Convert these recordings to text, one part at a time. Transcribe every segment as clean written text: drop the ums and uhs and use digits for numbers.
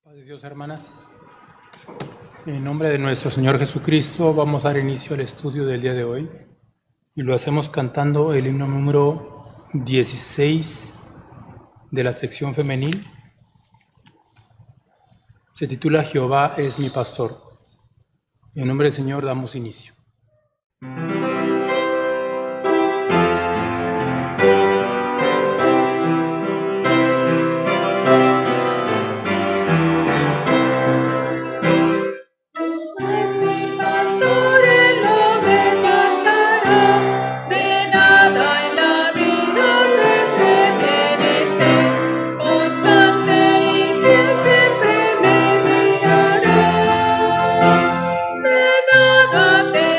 Padre Dios, hermanas, en nombre de nuestro Señor Jesucristo vamos a dar inicio al estudio del día de hoy y lo hacemos cantando el himno número 16 de la sección femenil. Se titula Jehová es mi pastor. En nombre del Señor damos inicio. De nada te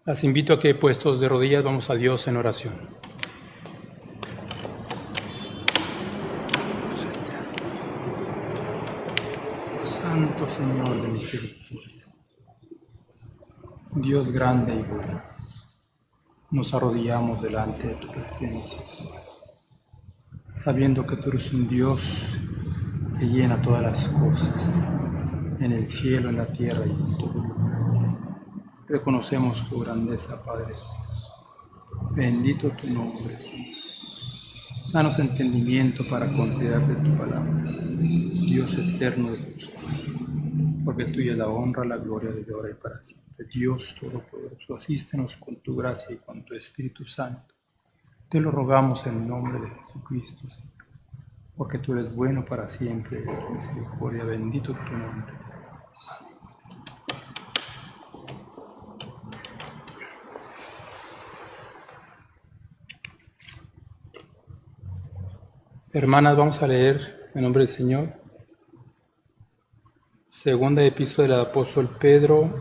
Las invito a que, puestos de rodillas, vamos a Dios en oración. Santo Señor de misericordia, Dios grande y bueno, nos arrodillamos delante de tu presencia, Señor, sabiendo que tú eres un Dios que llena todas las cosas, en el cielo, en la tierra y en todo lugar. Reconocemos tu grandeza, Padre. Bendito tu nombre, Señor. Danos entendimiento para considerar de tu palabra, Dios eterno de justicia, porque tuya es la honra, la gloria de ahora y para siempre. Dios Todopoderoso, asístenos con tu gracia y con tu Espíritu Santo. Te lo rogamos en el nombre de Jesucristo, Señor, porque tú eres bueno para siempre, es tu misericordia. Bendito tu nombre, Señor. Hermanas, vamos a leer en nombre del Señor. Segunda epístola del apóstol Pedro,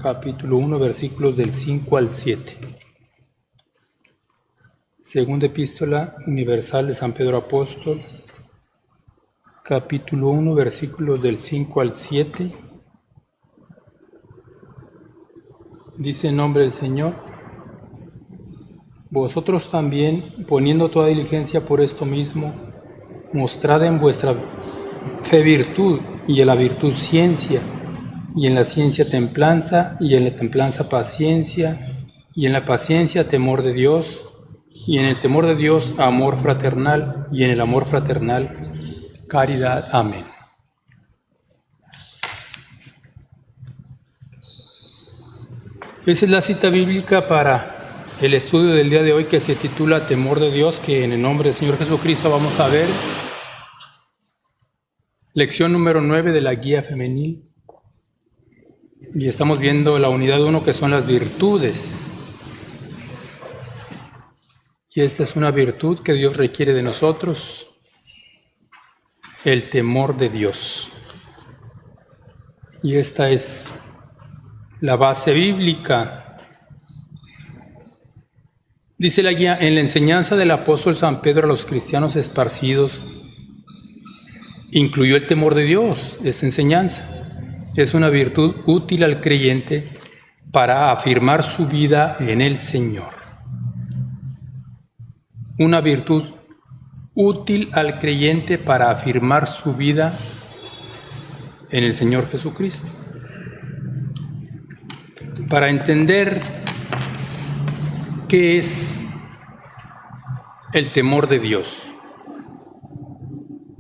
capítulo 1, versículos del 5 al 7. Segunda epístola universal de San Pedro Apóstol, capítulo 1, versículos del 5 al 7. Dice en nombre del Señor: vosotros también, poniendo toda diligencia por esto mismo, mostrad en vuestra fe virtud, y en la virtud ciencia, y en la ciencia templanza, y en la templanza paciencia, y en la paciencia temor de Dios, y en el temor de Dios amor fraternal, y en el amor fraternal caridad. Amén. Esa es la cita bíblica para el estudio del día de hoy, que se titula Temor de Dios, que en el nombre del Señor Jesucristo vamos a ver. Lección número 9 de la guía femenil. Y estamos viendo la unidad 1, que son las virtudes. Y esta es una virtud que Dios requiere de nosotros: el temor de Dios. Y esta es la base bíblica. Dice la guía: en la enseñanza del apóstol San Pedro a los cristianos esparcidos, incluyó el temor de Dios. Esta enseñanza es una virtud útil al creyente para afirmar su vida en el Señor. Una virtud útil al creyente para afirmar su vida en el Señor Jesucristo. Para entender qué es el temor de Dios,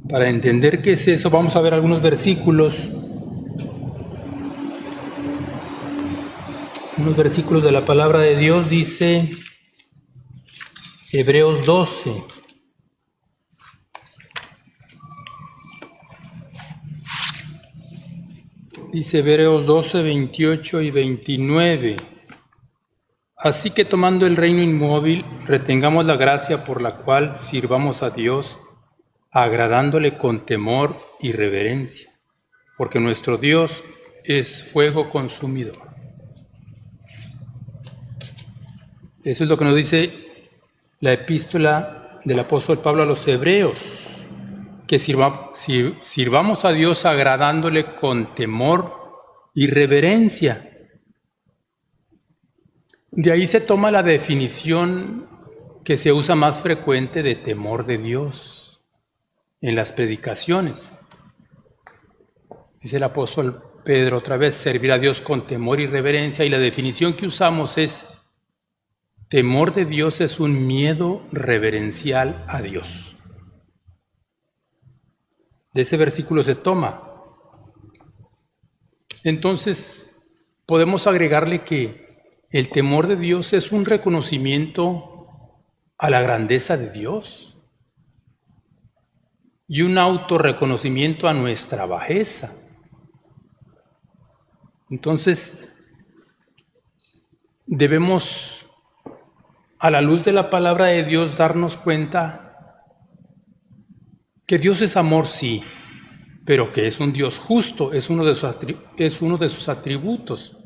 para entender qué es eso, vamos a ver algunos versículos. Unos versículos de la palabra de Dios. Dice Hebreos 12. Dice Hebreos 12, 28 y 29. Así que, tomando el reino inmóvil, retengamos la gracia por la cual sirvamos a Dios, agradándole con temor y reverencia, porque nuestro Dios es fuego consumidor. Eso es lo que nos dice la epístola del apóstol Pablo a los hebreos, que sirvamos a Dios agradándole con temor y reverencia. De ahí se toma la definición que se usa más frecuente de temor de Dios en las predicaciones. Dice el apóstol Pedro otra vez: servir a Dios con temor y reverencia, y la definición que usamos es: temor de Dios es un miedo reverencial a Dios. De ese versículo se toma. Entonces, podemos agregarle que el temor de Dios es un reconocimiento a la grandeza de Dios y un autorreconocimiento a nuestra bajeza. Entonces, debemos, a la luz de la palabra de Dios, darnos cuenta que Dios es amor, sí, pero que es un Dios justo, es uno de sus atributos.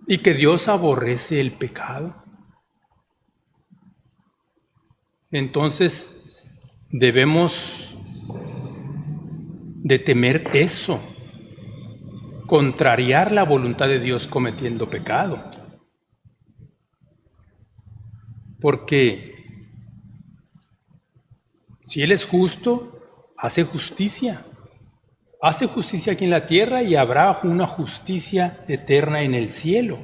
y que Dios aborrece el pecado. Entonces, debemos de temer eso, contrariar la voluntad de Dios cometiendo pecado. Porque si Él es justo, hace justicia. Hace justicia aquí en la tierra y habrá una justicia eterna en el cielo.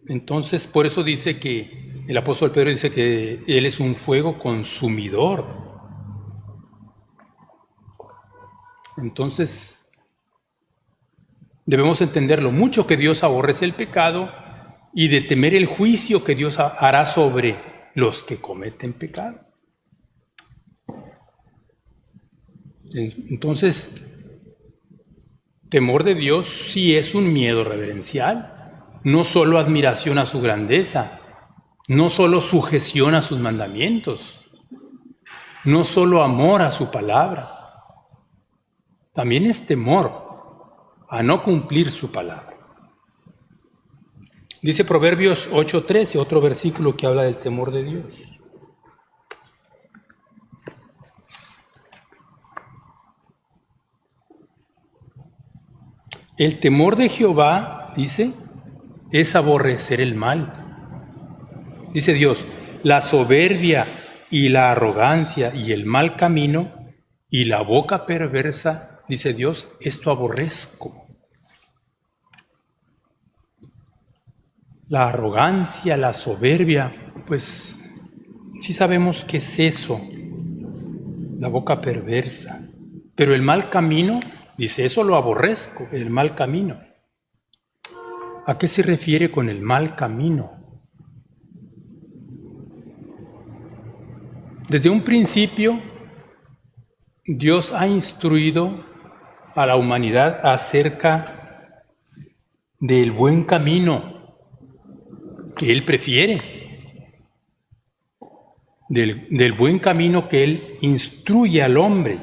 Entonces, por eso dice que el apóstol Pedro dice que Él es un fuego consumidor. Entonces, debemos entender lo mucho que Dios aborrece el pecado y de temer el juicio que Dios hará sobre los que cometen pecado. Entonces, temor de Dios sí es un miedo reverencial, no solo admiración a su grandeza, no solo sujeción a sus mandamientos, no solo amor a su palabra, también es temor a no cumplir su palabra. Dice Proverbios 8:13, otro versículo que habla del temor de Dios. El temor de Jehová, dice, es aborrecer el mal. Dice Dios, la soberbia y la arrogancia y el mal camino y la boca perversa, dice Dios, esto aborrezco. La arrogancia, la soberbia, pues sí sabemos qué es eso, la boca perversa. Pero el mal camino, dice, eso lo aborrezco, el mal camino. ¿A qué se refiere con el mal camino? Desde un principio, Dios ha instruido a la humanidad acerca del buen camino que Él prefiere, del buen camino que Él instruye al hombre.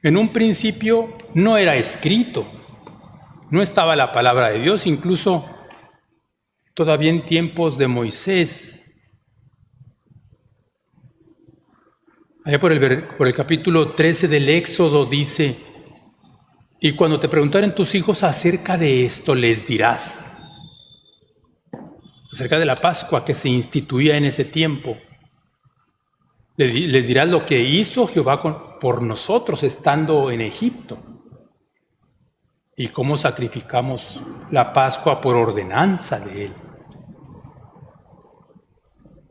En un principio no era escrito, no estaba la palabra de Dios, incluso todavía en tiempos de Moisés. Allá por el capítulo 13 del Éxodo dice, y cuando te preguntaren tus hijos acerca de esto, les dirás, acerca de la Pascua que se instituía en ese tiempo, les dirás lo que hizo Jehová por nosotros estando en Egipto y cómo sacrificamos la Pascua por ordenanza de Él,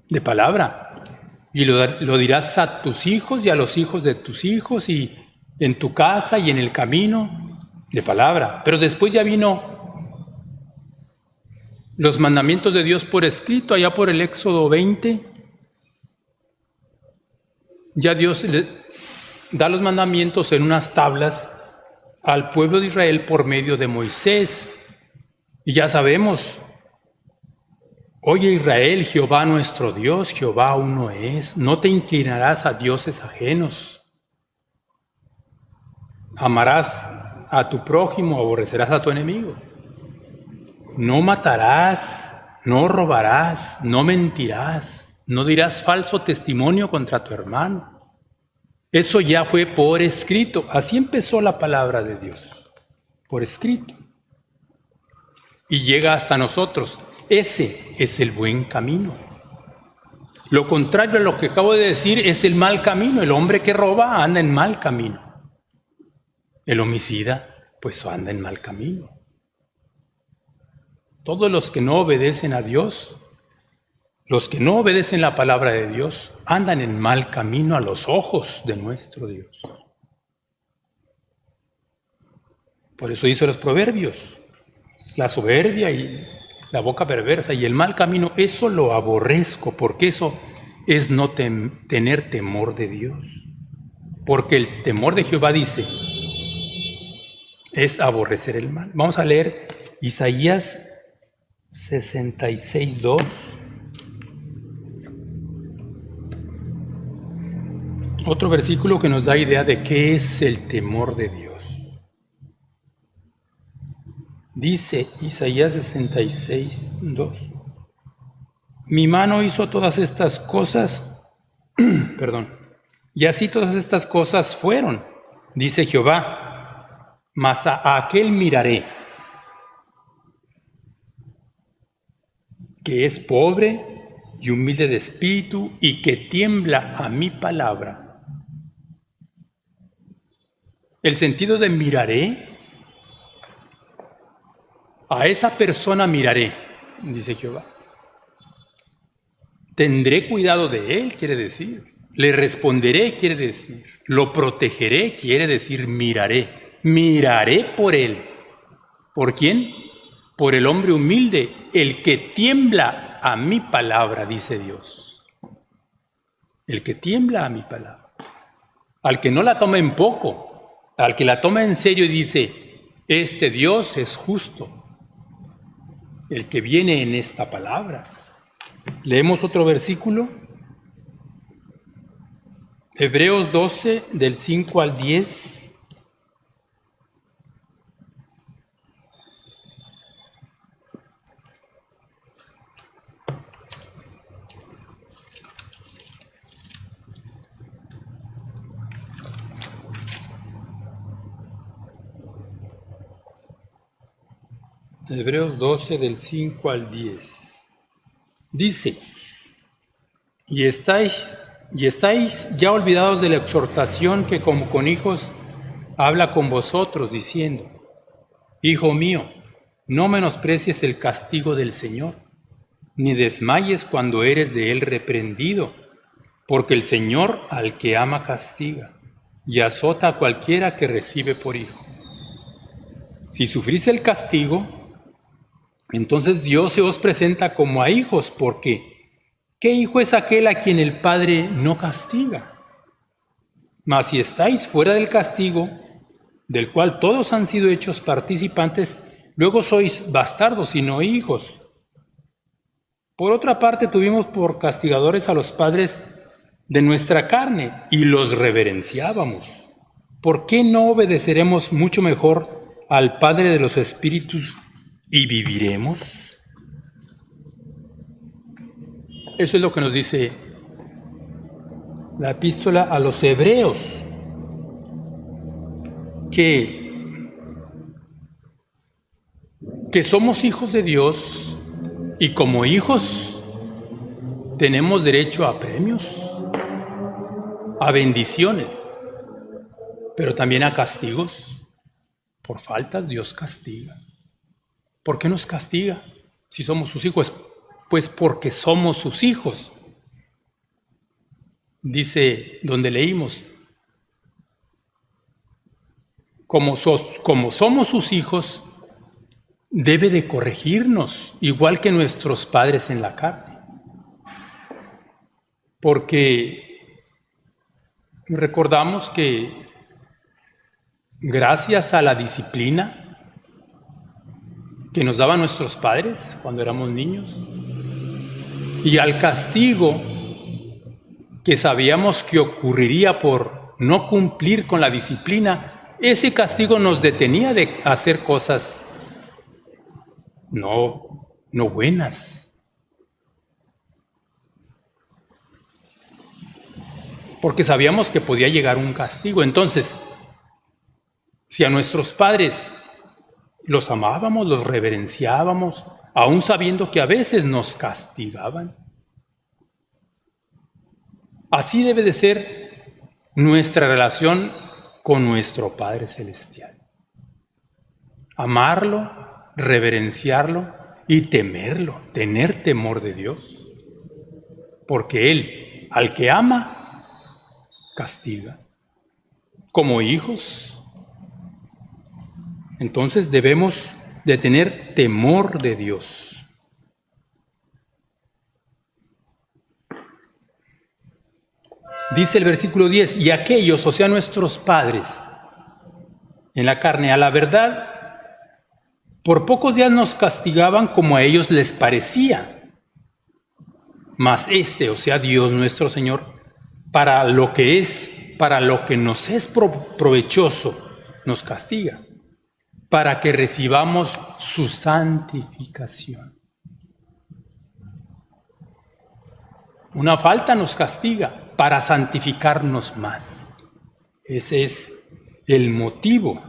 de palabra. Y lo dirás a tus hijos y a los hijos de tus hijos y en tu casa y en el camino, de palabra. Pero después ya vino los mandamientos de Dios por escrito, allá por el Éxodo 20. Ya Dios le da los mandamientos en unas tablas al pueblo de Israel por medio de Moisés. Y ya sabemos, oye Israel, Jehová nuestro Dios, Jehová uno es. No te inclinarás a dioses ajenos. Amarás a tu prójimo, aborrecerás a tu enemigo. No matarás, no robarás, no mentirás, no dirás falso testimonio contra tu hermano. Eso ya fue por escrito. Así empezó la palabra de Dios, por escrito. Y llega hasta nosotros. Ese es el buen camino. Lo contrario a lo que acabo de decir es el mal camino. El hombre que roba anda en mal camino. El homicida, pues anda en mal camino. Todos los que no obedecen a Dios, los que no obedecen la palabra de Dios, andan en mal camino a los ojos de nuestro Dios. Por eso dice los proverbios, la soberbia y la boca perversa y el mal camino, eso lo aborrezco, porque eso es no tener temor de Dios. Porque el temor de Jehová, dice, es aborrecer el mal. Vamos a leer Isaías 66:2. Otro versículo que nos da idea de qué es el temor de Dios. Dice Isaías 66, 2. Mi mano hizo todas estas cosas, perdón, y así todas estas cosas fueron, dice Jehová, mas a aquel miraré, que es pobre y humilde de espíritu y que tiembla a mi palabra. El sentido de miraré, a esa persona miraré, dice Jehová. Tendré cuidado de él, quiere decir. Le responderé, quiere decir. Lo protegeré, quiere decir miraré. Miraré por él. ¿Por quién? Por el hombre humilde, el que tiembla a mi palabra, dice Dios. El que tiembla a mi palabra. Al que no la toma en poco, al que la toma en serio y dice, este Dios es justo. El que viene en esta palabra. Leemos otro versículo. Hebreos 12, del 5 al 10. Hebreos 12, del 5 al 10. Dice, y estáis ya olvidados de la exhortación que como con hijos habla con vosotros, diciendo, Hijo mío, no menosprecies el castigo del Señor, ni desmayes cuando eres de él reprendido, porque el Señor al que ama castiga, y azota a cualquiera que recibe por hijo. Si sufrís el castigo, entonces Dios se os presenta como a hijos, porque ¿qué hijo es aquel a quien el Padre no castiga? Mas si estáis fuera del castigo, del cual todos han sido hechos participantes, luego sois bastardos y no hijos. Por otra parte, tuvimos por castigadores a los padres de nuestra carne y los reverenciábamos. ¿Por qué no obedeceremos mucho mejor al Padre de los Espíritus y viviremos? Eso es lo que nos dice la epístola a los hebreos, que somos hijos de Dios y como hijos tenemos derecho a premios, a bendiciones, pero también a castigos. Por faltas Dios castiga. ¿Por qué nos castiga si somos sus hijos? Pues porque somos sus hijos. Dice donde leímos, como somos sus hijos, debe de corregirnos, igual que nuestros padres en la carne. Porque recordamos que gracias a la disciplina que nos daban nuestros padres cuando éramos niños, y al castigo que sabíamos que ocurriría por no cumplir con la disciplina, ese castigo nos detenía de hacer cosas no buenas. Porque sabíamos que podía llegar un castigo. Entonces, si a nuestros padres los amábamos, los reverenciábamos, aún sabiendo que a veces nos castigaban, así debe de ser nuestra relación con nuestro Padre Celestial. Amarlo, reverenciarlo y temerlo, tener temor de Dios. Porque Él, al que ama, castiga. Como hijos, entonces debemos de tener temor de Dios. Dice el versículo 10, y aquellos, o sea, nuestros padres, en la carne, a la verdad, por pocos días nos castigaban como a ellos les parecía. Mas o sea, Dios nuestro Señor, para lo que nos es provechoso, nos castiga, para que recibamos su santificación. Una falta nos castiga para santificarnos más. Ese es el motivo.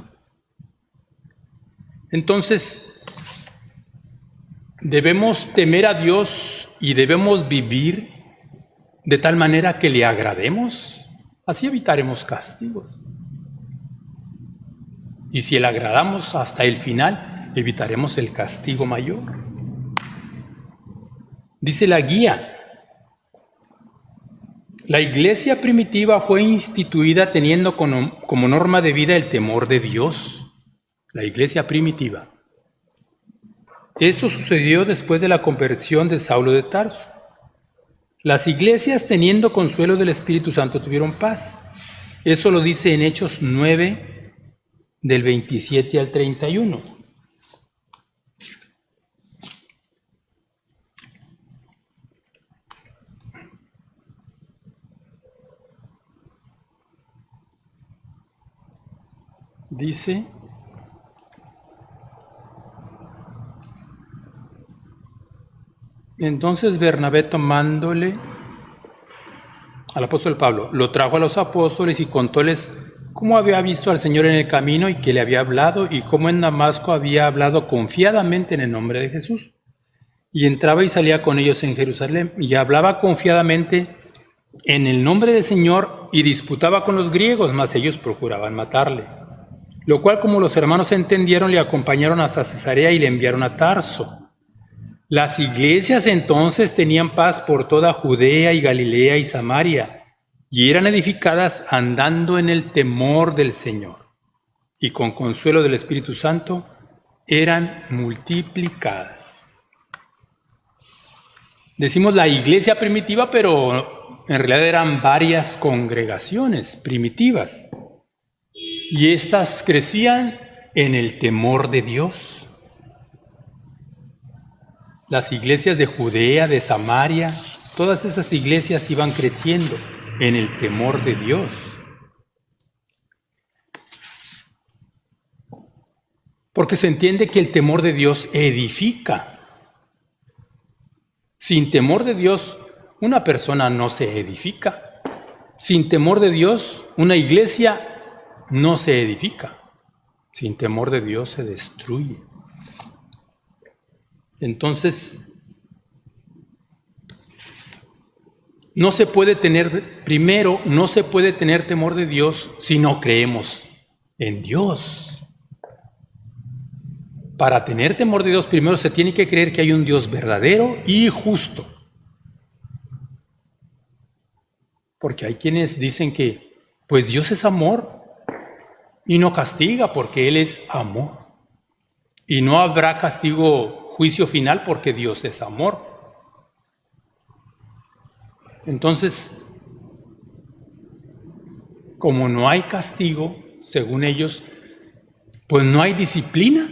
Entonces, debemos temer a Dios y debemos vivir de tal manera que le agrademos. Así evitaremos castigos. Y si le agradamos hasta el final, evitaremos el castigo mayor. Dice la guía, la iglesia primitiva fue instituida teniendo como norma de vida el temor de Dios. La iglesia primitiva. Esto sucedió después de la conversión de Saulo de Tarso. Las iglesias, teniendo consuelo del Espíritu Santo, tuvieron paz. Eso lo dice en Hechos 9, del 27 al 31. Dice: entonces Bernabé, tomándole al apóstol Pablo, lo trajo a los apóstoles y contóles cómo había visto al Señor en el camino y que le había hablado, y cómo en Damasco había hablado confiadamente en el nombre de Jesús. Y entraba y salía con ellos en Jerusalén, y hablaba confiadamente en el nombre del Señor, y disputaba con los griegos, mas ellos procuraban matarle. Lo cual, como los hermanos entendieron, le acompañaron hasta Cesarea y le enviaron a Tarso. Las iglesias entonces tenían paz por toda Judea y Galilea y Samaria, y eran edificadas andando en el temor del Señor, y con consuelo del Espíritu Santo eran multiplicadas. Decimos la iglesia primitiva, pero en realidad eran varias congregaciones primitivas, y estas crecían en el temor de Dios. Las iglesias de Judea, de Samaria, todas esas iglesias iban creciendo en el temor de Dios. Porque se entiende que el temor de Dios edifica. Sin temor de Dios, una persona no se edifica. Sin temor de Dios, una iglesia no se edifica. Sin temor de Dios se destruye. Entonces, no se puede tener temor de Dios si no creemos en Dios. Para tener temor de Dios, primero se tiene que creer que hay un Dios verdadero y justo. Porque hay quienes dicen que, pues Dios es amor y no castiga porque Él es amor. Y no habrá juicio final porque Dios es amor. Entonces, como no hay castigo, según ellos, pues no hay disciplina.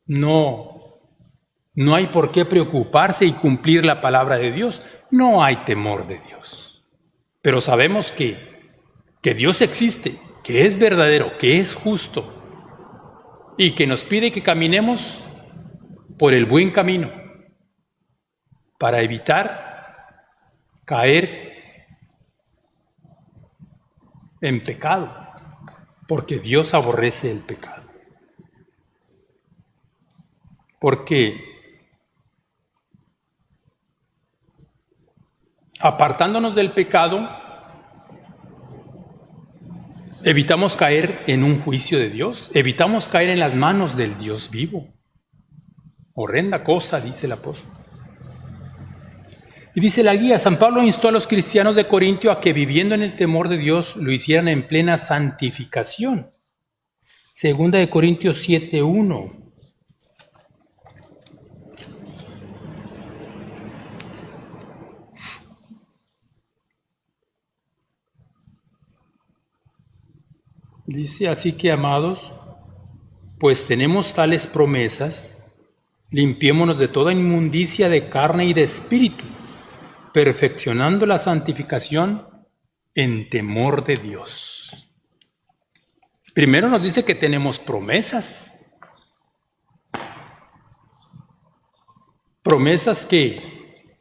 No hay por qué preocuparse y cumplir la palabra de Dios. No hay temor de Dios. Pero sabemos que Dios existe, que es verdadero, que es justo, y que nos pide que caminemos por el buen camino para evitar caer en pecado, porque Dios aborrece el pecado. Porque apartándonos del pecado, evitamos caer en un juicio de Dios, evitamos caer en las manos del Dios vivo. Horrenda cosa, dice el apóstol. Y dice la guía, San Pablo instó a los cristianos de Corintio a que viviendo en el temor de Dios lo hicieran en plena santificación. Segunda de Corintios 7:1. Dice, así que, amados, pues tenemos tales promesas, limpiémonos de toda inmundicia de carne y de espíritu, perfeccionando la santificación en temor de Dios. Primero nos dice que tenemos promesas. Promesas que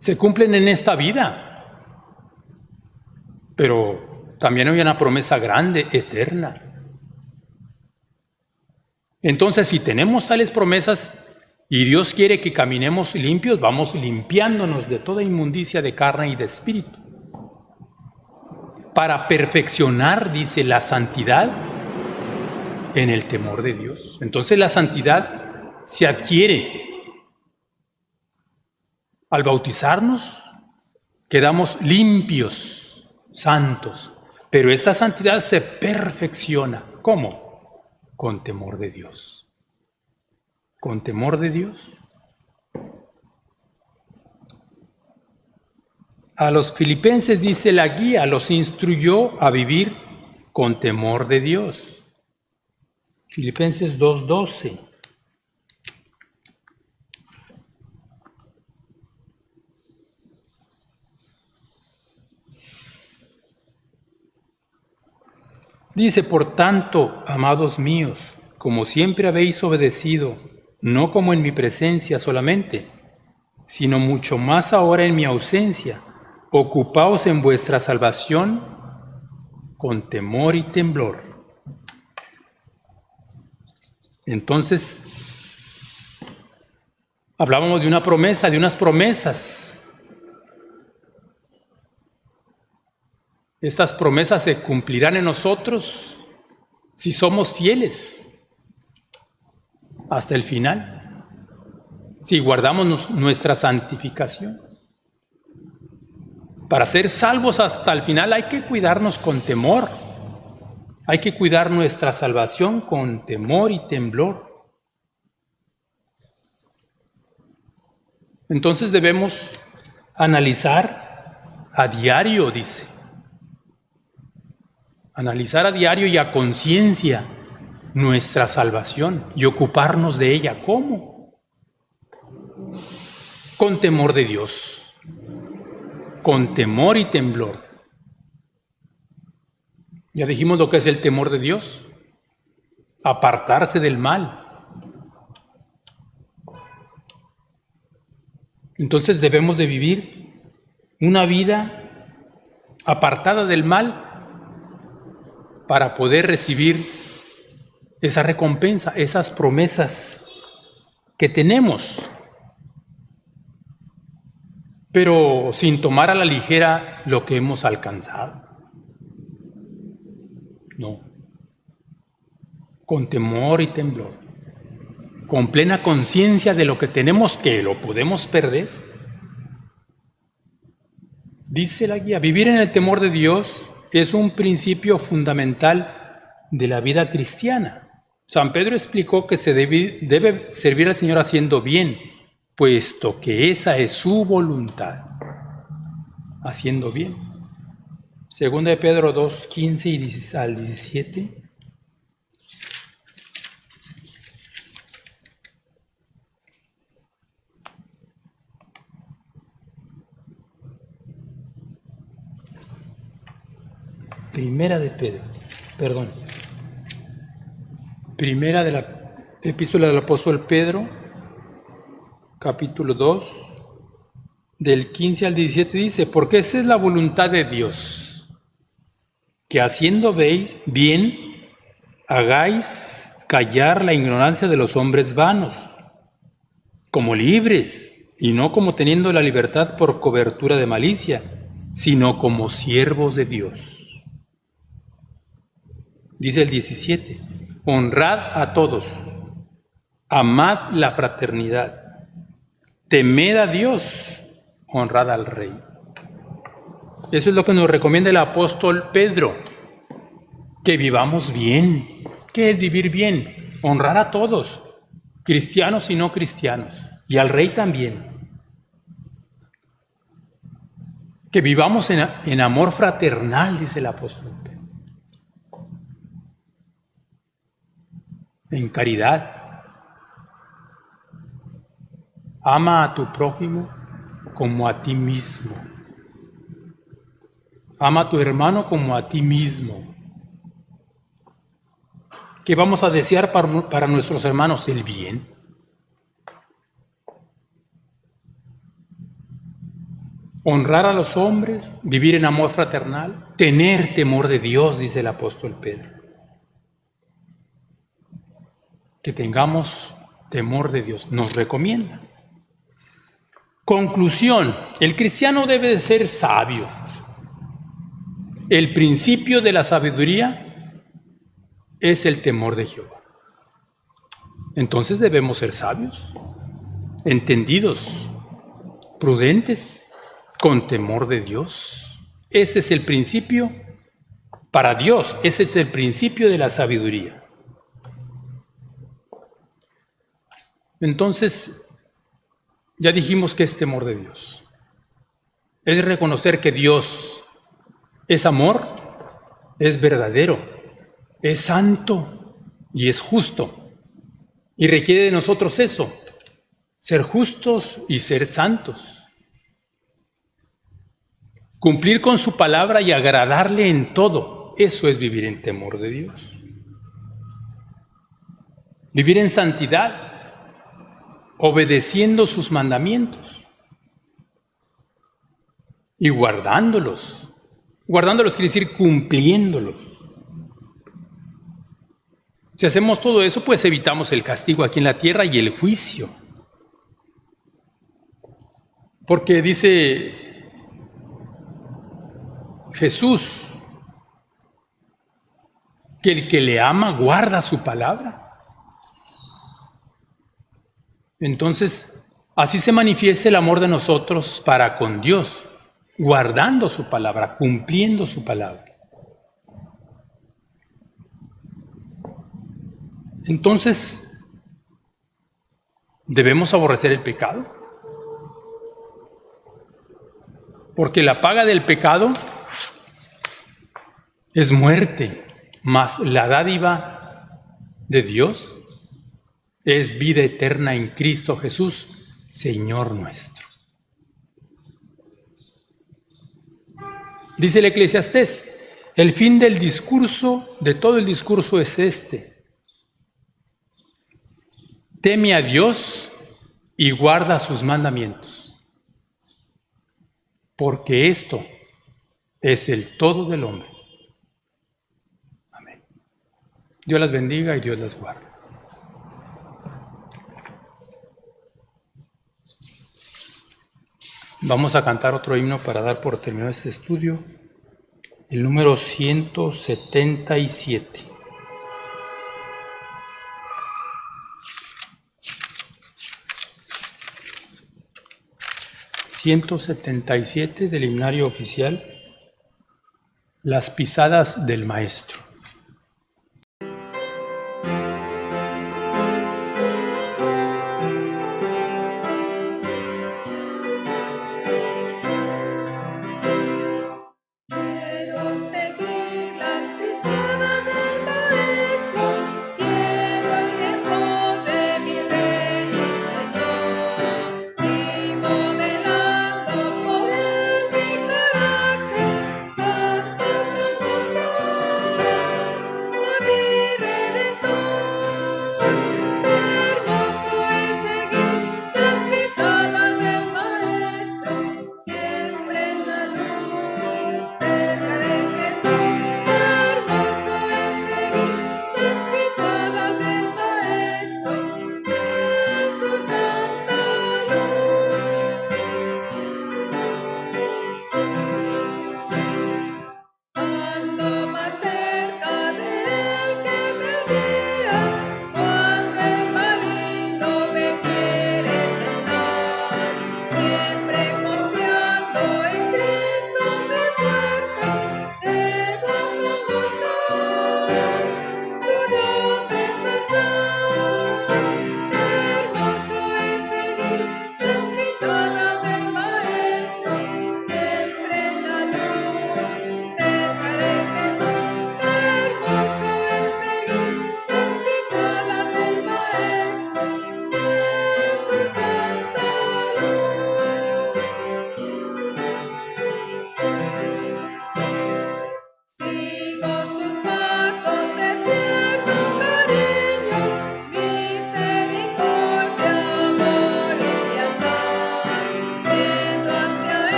se cumplen en esta vida. Pero también hay una promesa grande, eterna. Entonces, si tenemos tales promesas y Dios quiere que caminemos limpios, vamos limpiándonos de toda inmundicia de carne y de espíritu. Para perfeccionar, dice, la santidad en el temor de Dios. Entonces la santidad se adquiere. Al bautizarnos, quedamos limpios, santos. Pero esta santidad se perfecciona. ¿Cómo? Con temor de Dios. Con temor de Dios. A los filipenses, dice la guía, los instruyó a vivir con temor de Dios. Filipenses 2:12. Dice, por tanto, amados míos, como siempre habéis obedecido, no como en mi presencia solamente, sino mucho más ahora en mi ausencia, ocupaos en vuestra salvación con temor y temblor. Entonces, hablábamos de una promesa, de unas promesas. Estas promesas se cumplirán en nosotros si somos fieles hasta el final, si guardamos nuestra santificación. Para ser salvos hasta el final hay que cuidarnos con temor, hay que cuidar nuestra salvación con temor y temblor. Entonces debemos analizar a diario, dice. Analizar a diario y a conciencia nuestra salvación y ocuparnos de ella. ¿Cómo? Con temor de Dios, con temor y temblor. Ya dijimos lo que es el temor de Dios, apartarse del mal. Entonces debemos de vivir una vida apartada del mal para poder recibir esa recompensa, esas promesas que tenemos, pero sin tomar a la ligera lo que hemos alcanzado. No, con temor y temblor, con plena conciencia de lo que tenemos, que lo podemos perder. Dice la guía, vivir en el temor de Dios es un principio fundamental de la vida cristiana. San Pedro explicó que se debe servir al Señor haciendo bien, puesto que esa es su voluntad, haciendo bien. Segunda de Pedro 2:15 y al 17. Primera de Pedro, perdón. Primera de la epístola del apóstol Pedro, capítulo 2, del 15 al 17 dice, porque esta es la voluntad de Dios, que haciendo bien, hagáis callar la ignorancia de los hombres vanos, como libres, y no como teniendo la libertad por cobertura de malicia, sino como siervos de Dios. Dice el 17, honrad a todos, amad la fraternidad, temed a Dios, honrad al Rey. Eso es lo que nos recomienda el apóstol Pedro, que vivamos bien. ¿Qué es vivir bien? Honrar a todos, cristianos y no cristianos, y al Rey también. Que vivamos en amor fraternal, dice el apóstol Pedro. En caridad. Ama a tu prójimo como a ti mismo. Ama a tu hermano como a ti mismo. que vamos a desear para nuestros hermanos el bien. Honrar a los hombres, vivir en amor fraternal, tener temor de Dios, dice el apóstol Pedro. Que tengamos temor de Dios, nos recomienda. Conclusión, el cristiano debe de ser sabio. El principio de la sabiduría es el temor de Jehová. Entonces debemos ser sabios, entendidos, prudentes, con temor de Dios. Ese es el principio para Dios, ese es el principio de la sabiduría. Entonces, ya dijimos que es temor de Dios. Es reconocer que Dios es amor, es verdadero, es santo y es justo. Y requiere de nosotros eso, ser justos y ser santos. Cumplir con su palabra y agradarle en todo, eso es vivir en temor de Dios. Vivir en santidad, obedeciendo sus mandamientos y guardándolos. Guardándolos quiere decir cumpliéndolos. Si hacemos todo eso, pues evitamos el castigo aquí en la tierra y el juicio. Porque dice Jesús que el que le ama guarda su palabra. Entonces, así se manifiesta el amor de nosotros para con Dios, guardando su palabra, cumpliendo su palabra. Entonces, ¿debemos aborrecer el pecado? Porque la paga del pecado es muerte, mas la dádiva de Dios es vida eterna en Cristo Jesús, Señor nuestro. Dice el Eclesiastés, el fin del discurso, de todo el discurso es este: teme a Dios y guarda sus mandamientos, porque esto es el todo del hombre. Amén. Dios las bendiga y Dios las guarde. Vamos a cantar otro himno para dar por terminado este estudio, el número 177. Del himnario oficial, Las pisadas del Maestro.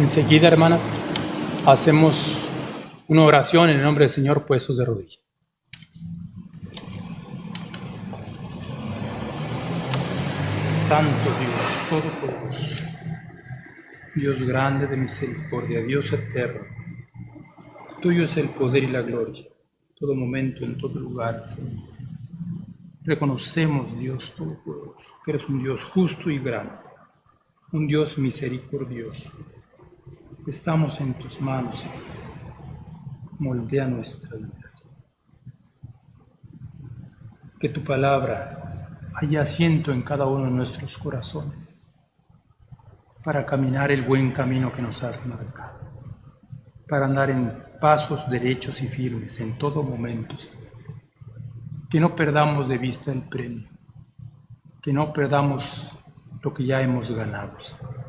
Enseguida, hermanas, hacemos una oración en el nombre del Señor puestos de rodillas. Santo Dios Todopoderoso, Dios grande de misericordia, Dios eterno, tuyo es el poder y la gloria, todo momento, en todo lugar, Señor. Reconocemos, Dios Todopoderoso, que eres un Dios justo y grande, un Dios misericordioso. Estamos en tus manos, Señor. Moldea nuestra vida, Señor. Que tu palabra haya asiento en cada uno de nuestros corazones para caminar el buen camino que nos has marcado, para andar en pasos derechos y firmes en todo momento, Señor. Que no perdamos de vista el premio, que no perdamos lo que ya hemos ganado, Señor.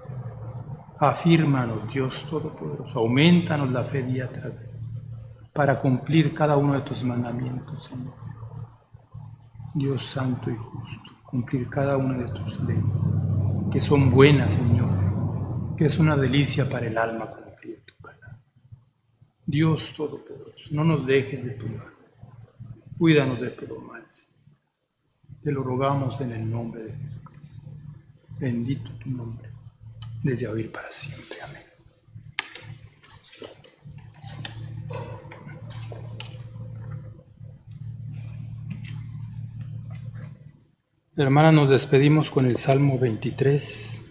Afírmanos, Dios Todopoderoso, aumentanos la fe día tras día, para cumplir cada uno de tus mandamientos, Señor. Dios santo y justo, cumplir cada una de tus leyes, que son buenas, Señor, que es una delicia para el alma cumplir tu palabra. Dios Todopoderoso, no nos dejes de tu mano, cuídanos de todo mal, Señor. Te lo rogamos en el nombre de Jesucristo. Bendito tu nombre, desde hoy y para siempre. Amén. Hermanas, nos despedimos con el Salmo 23.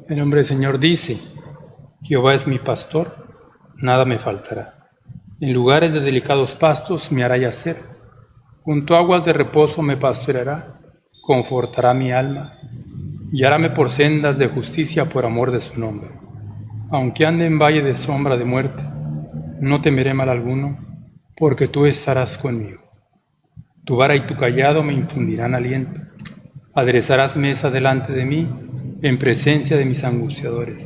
El nombre del Señor dice: Jehová es mi pastor, nada me faltará. En lugares de delicados pastos me hará yacer. Junto a aguas de reposo me pastoreará, confortará mi alma. Guiaráme por sendas de justicia por amor de su nombre. Aunque ande en valle de sombra de muerte, no temeré mal alguno, porque tú estarás conmigo. Tu vara y tu cayado me infundirán aliento. Aderezarás mesa delante de mí, en presencia de mis angustiadores.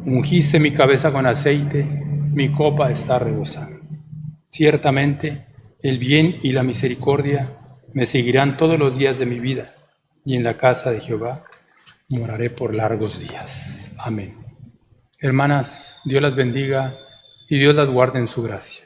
Ungiste mi cabeza con aceite, mi copa está rebosando. Ciertamente, el bien y la misericordia me seguirán todos los días de mi vida, y en la casa de Jehová moraré por largos días. Amén. Hermanas, Dios las bendiga y Dios las guarde en su gracia.